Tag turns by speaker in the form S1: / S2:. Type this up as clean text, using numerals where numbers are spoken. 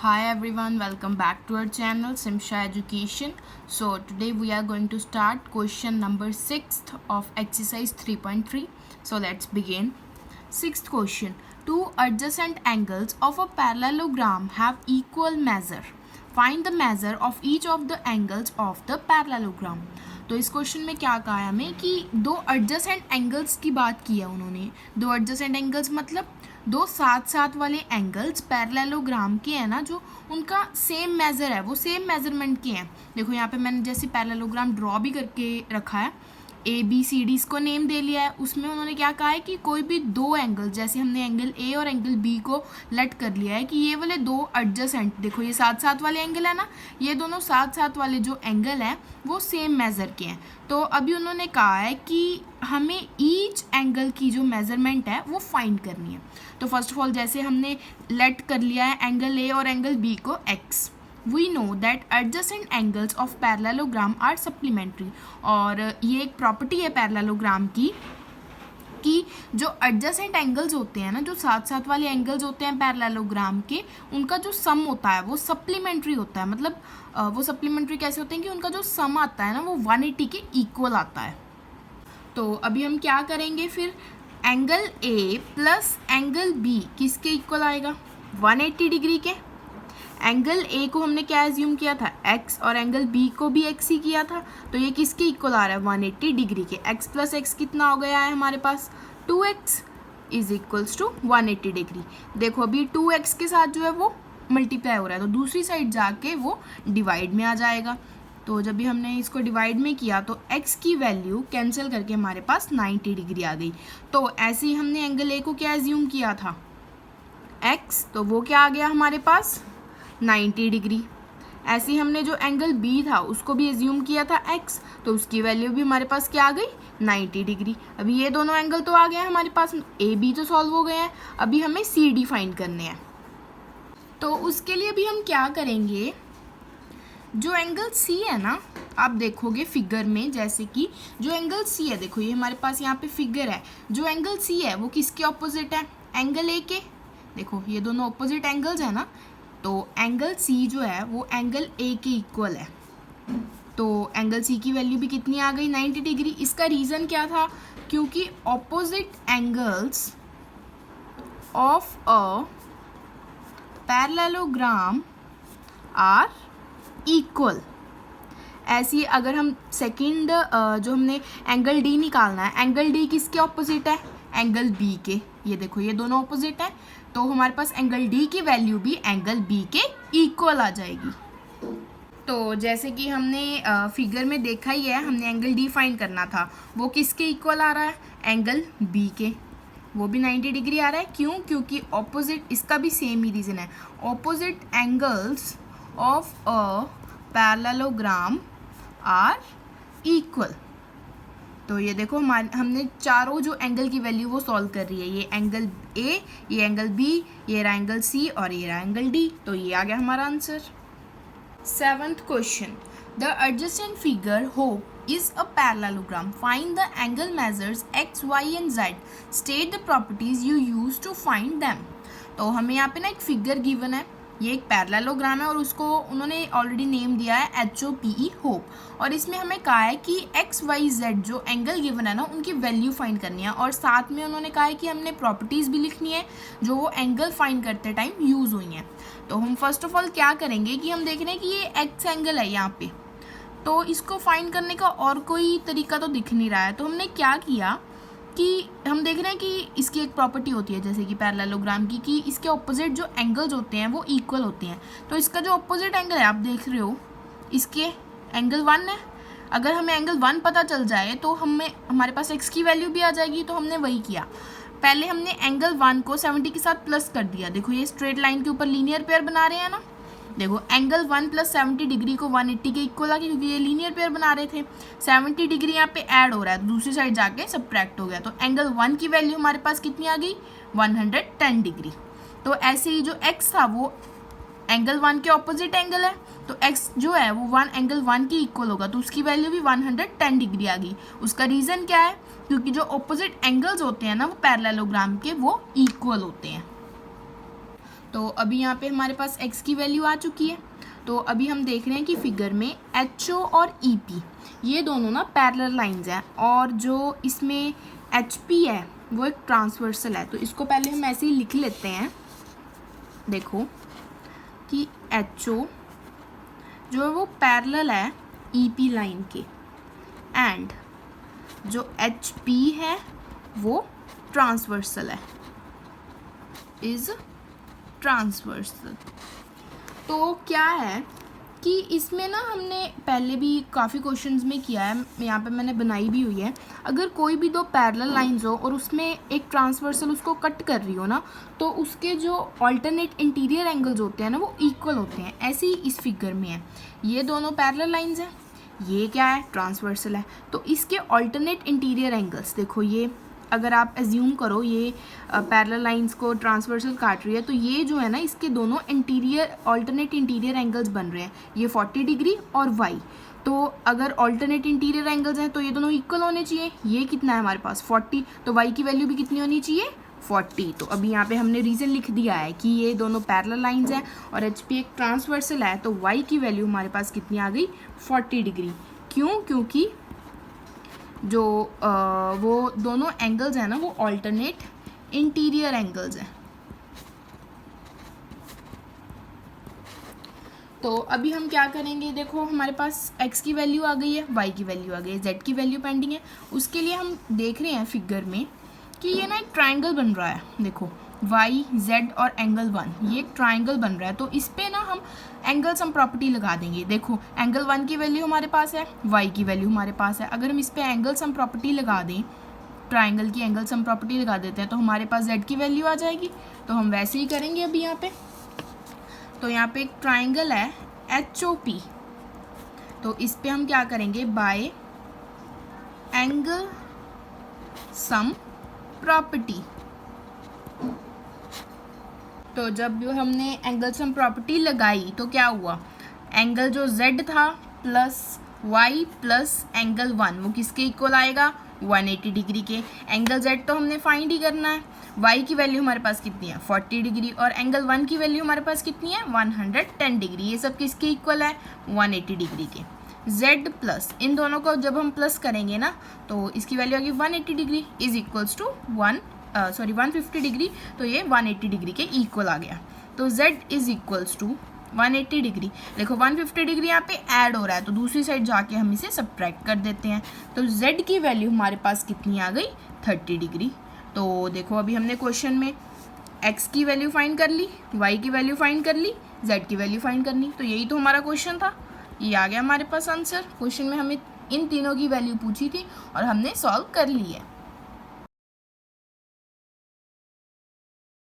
S1: Hi everyone, welcome back to our channel Simsha Education. So today we are going to start question number 6 of exercise 3.3. So let's begin. Sixth question. Two adjacent angles of a parallelogram have equal measure. Find the measure of each of the angles of the parallelogram. तो इस question में क्या कहा है हमें कि दो adjacent angles की बात की है उन्होंने. दो एडजेसेंट एंगल्स मतलब दो साथ साथ वाले एंगल्स पैरेललोग्राम के हैं ना, जो उनका सेम मेज़र है, वो सेम मेज़रमेंट के हैं. देखो यहाँ पे मैंने जैसे पैरेललोग्राम ड्रॉ भी करके रखा है, ए बी सी डी इसको नेम दे लिया है. उसमें उन्होंने क्या कहा है कि कोई भी दो एंगल, जैसे हमने एंगल ए और एंगल बी को लेट कर लिया है कि ये वाले दो एडजेसेंट, देखो ये साथ साथ वाले एंगल है ना, ये दोनों साथ साथ वाले जो एंगल हैं वो सेम मेज़र के हैं. तो अभी उन्होंने कहा है कि हमें ईच एंगल की जो मेज़रमेंट है वो फाइंड करनी है. तो फर्स्ट ऑफ ऑल जैसे हमने लेट कर लिया है एंगल ए और एंगल बी को x, we know that adjacent angles of parallelogram are supplementary. और ये एक प्रॉपर्टी है पैरेललोग्राम की कि जो एडजेसेंट एंगल्स होते हैं ना, जो साथ साथ वाले एंगल्स होते हैं पैरेललोग्राम के, उनका जो सम होता है वो सप्लीमेंट्री होता है. मतलब वो सप्लीमेंट्री कैसे होते हैं कि उनका जो सम आता है ना वो 180 के इक्वल आता है. तो अभी हम क्या करेंगे फिर, angle A plus angle B किसके इक्वल आएगा, 180 डिग्री के. एंगल ए को हमने क्या एज्यूम किया था, x, और एंगल बी को भी x ही किया था. तो ये किसके इक्वल आ रहा है, 180 डिग्री के. x प्लस एक्स कितना हो गया है हमारे पास, 2x is equals to 180 degree. देखो अभी 2x के साथ जो है वो मल्टीप्लाई हो रहा है, तो दूसरी साइड जाके वो डिवाइड में आ जाएगा. तो जब भी हमने इसको डिवाइड में किया तो x की वैल्यू कैंसिल करके हमारे पास 90 डिग्री आ गई. तो ऐसे ही हमने एंगल ए को क्या एज्यूम किया था, x, तो वो क्या आ गया हमारे पास 90 डिग्री. ऐसे ही हमने जो एंगल बी था उसको भी एज्यूम किया था x, तो उसकी वैल्यू भी हमारे पास क्या आ गई 90 डिग्री. अभी ये दोनों एंगल तो आ गए हैं हमारे पास, ए बी तो सॉल्व हो गए हैं. अभी हमें सी डी फाइंड करने हैं. तो उसके लिए अभी हम क्या करेंगे, जो एंगल सी है ना, आप देखोगे फिगर में, जैसे कि जो एंगल सी है, देखो ये हमारे पास यहाँ पे फिगर है, जो एंगल सी है वो किसके ऑपोजिट है, एंगल ए के. देखो ये दोनों ऑपोजिट एंगल्स है ना, तो एंगल सी जो है वो एंगल ए के इक्वल है. तो एंगल सी की वैल्यू भी कितनी आ गई 90 डिग्री. इसका रीज़न क्या था, क्योंकि opposite angles of a parallelogram are equal. ऐसी अगर हम सेकंड जो हमने एंगल डी निकालना है, एंगल डी किसके ऑपोजिट है, एंगल बी के. ये देखो ये दोनों ऑपोजिट है, तो हमारे पास एंगल डी की वैल्यू भी एंगल बी के इक्वल आ जाएगी. तो जैसे कि हमने फिगर में देखा ही है, हमने एंगल डी फाइंड करना था, वो किसके इक्वल आ रहा है, एंगल बी के. वो भी 90 डिग्री आ रहा है. क्यों, क्योंकि ऑपोजिट, इसका भी सेम ही रीज़न है, opposite angles of a parallelogram are equal. तो ये देखो हमने चारों जो एंगल की वैल्यू वो सॉल्व कर रही है. ये एंगल ए, ये एंगल बी, ये रहा एंगल सी, और ये रहा एंगल डी. तो ये आ गया हमारा answer. Seventh question, the adjacent figure हो is a parallelogram. Find the angle measures x, y and z. State the properties you use to find them. तो हमें यहाँ पे ना एक फिगर गिवन है, ये एक पैरेललोग्राम है और उसको उन्होंने ऑलरेडी नेम दिया है HOPE होप. और इसमें हमें कहा है कि x, y, z जो एंगल गिवन है ना उनकी वैल्यू फाइंड करनी है, और साथ में उन्होंने कहा है कि हमने प्रॉपर्टीज़ भी लिखनी है जो वो एंगल फाइंड करते टाइम यूज़ हुई हैं. तो हम फर्स्ट ऑफ ऑल क्या करेंगे कि हम देख रहे हैं कि ये x एंगल है यहाँ पे, तो इसको फाइंड करने का और कोई तरीका तो दिख नहीं रहा है. तो हमने क्या किया कि हम देख रहे हैं कि इसकी एक प्रॉपर्टी होती है जैसे कि पैरेललोग्राम की, कि इसके ऑपोजिट जो एंगल्स होते हैं वो इक्वल होते हैं. तो इसका जो ऑपोजिट एंगल है आप देख रहे हो, इसके एंगल 1 है. अगर हमें एंगल 1 पता चल जाए तो हमारे पास x की वैल्यू भी आ जाएगी. तो हमने वही किया, पहले हमने एंगल 1 को 70 के साथ प्लस कर दिया. देखो ये स्ट्रेट लाइन के ऊपर लीनियर पेयर बना रहे हैं ना, देखो एंगल 1 प्लस 70 डिग्री को 180 के इक्वल आ गया, क्योंकि ये लीनियर पेयर बना रहे थे. 70 डिग्री यहाँ पे ऐड हो रहा है, दूसरी साइड जाके सब्ट्रैक्ट हो गया. तो एंगल 1 की वैल्यू हमारे पास कितनी आ गई, 110 डिग्री. तो ऐसे ही जो x था वो एंगल 1 के ऑपोजिट एंगल है, तो x जो है वो एंगल 1 के इक्वल होगा, तो उसकी वैल्यू भी 110 डिग्री आ गई. उसका रीज़न क्या है, क्योंकि जो ऑपोजिट एंगल्स होते हैं ना वो पैरेललोग्राम के वो इक्वल होते हैं. तो अभी यहाँ पे हमारे पास x की वैल्यू आ चुकी है। तो अभी हम देख रहे हैं कि फिगर में HO और EP ये दोनों ना पैरेलल लाइंस हैं, और जो इसमें HP है वो एक ट्रांसवर्सल है। तो इसको पहले हम ऐसे ही लिख लेते हैं। देखो कि HO जो है वो पैरेलल है EP लाइन के, एंड जो HP है वो ट्रांसवर्सल है, इज ट्रांसवर्सल। तो क्या है कि इसमें ना हमने पहले भी काफ़ी क्वेश्चंस में किया है, यहाँ पे मैंने बनाई भी हुई है। अगर कोई भी दो पैरेलल लाइंस हो और उसमें एक ट्रांसवर्सल उसको कट कर रही हो ना, तो उसके जो अल्टरनेट इंटीरियर एंगल्स होते हैं ना वो इक्वल होते हैं। ऐसे ही इस फिगर में है, ये दोनों पैरेलल लाइंस हैं, ये क्या है, ट्रांसवर्सल है। तो इसके अल्टरनेट इंटीरियर एंगल्स देखो, ये अगर आप एज्यूम करो ये पैरेलल लाइंस को ट्रांसवर्सल काट रही है, तो ये जो है ना इसके दोनों इंटीरियर अल्टरनेट इंटीरियर एंगल्स बन रहे हैं, ये 40 डिग्री और y। तो अगर अल्टरनेट इंटीरियर एंगल्स हैं तो ये दोनों इक्वल होने चाहिए। ये कितना है हमारे पास 40, तो y की वैल्यू भी कितनी होनी चाहिए 40। तो अभी यहाँ पे हमने रीज़न लिख दिया है कि ये दोनों पैरेलल लाइंस हैं और HP एक ट्रांसवर्सल है, तो y की वैल्यू हमारे पास कितनी आ गई 40 डिग्री। क्यों? क्योंकि जो वो दोनों एंगल्स हैं ना वो अल्टरनेट इंटीरियर एंगल्स हैं। तो अभी हम क्या करेंगे, देखो हमारे पास x की वैल्यू आ गई है, y की वैल्यू आ गई है, z की वैल्यू पेंडिंग है। उसके लिए हम देख रहे हैं फिगर में कि ये ना एक ट्राइंगल बन रहा है। देखो y, z और एंगल 1, ये एक ट्राइंगल बन रहा है। तो इस पे ना हम एंगल सम प्रॉपर्टी लगा देंगे। देखो एंगल 1 की वैल्यू हमारे पास है, y की वैल्यू हमारे पास है। अगर हम इस पे एंगल सम प्रॉपर्टी लगा दें, ट्राइंगल की एंगल सम प्रॉपर्टी लगा देते हैं, तो हमारे पास z की वैल्यू आ जाएगी। तो हम वैसे ही करेंगे अभी यहाँ पे। तो यहाँ पे एक ट्राइंगल है HOP, तो इस पे हम क्या करेंगे, बाय एंगल सम प्रॉपर्टी। तो जब हमने एंगल सम प्रॉपर्टी लगाई तो क्या हुआ, एंगल जो z था प्लस y प्लस एंगल 1 वो किसके इक्वल आएगा 180 डिग्री के। एंगल z तो हमने फाइंड ही करना है, y की वैल्यू हमारे पास कितनी है 40 डिग्री और एंगल 1 की वैल्यू हमारे पास कितनी है 110 डिग्री। ये सब किसके इक्वल है 180 डिग्री के। z प्लस इन दोनों को जब हम प्लस करेंगे ना तो इसकी वैल्यू आएगी 180 degree is equals to 150 degree. तो ये 180 डिग्री के इक्वल आ गया। तो z is equals to 180 degree. देखो 150 डिग्री यहाँ पे ऐड हो रहा है, तो दूसरी साइड जाके हम इसे सब्ट्रैक्ट कर देते हैं। तो z की वैल्यू हमारे पास कितनी आ गई 30 डिग्री। तो देखो अभी हमने क्वेश्चन में x की वैल्यू फाइंड कर ली, y की वैल्यू फाइंड कर ली, z की वैल्यू फाइंड करनी। तो यही तो हमारा क्वेश्चन था, ये आ गया हमारे पास आंसर। क्वेश्चन में हमें इन तीनों की वैल्यू पूछी थी और हमने सॉल्व कर ली है।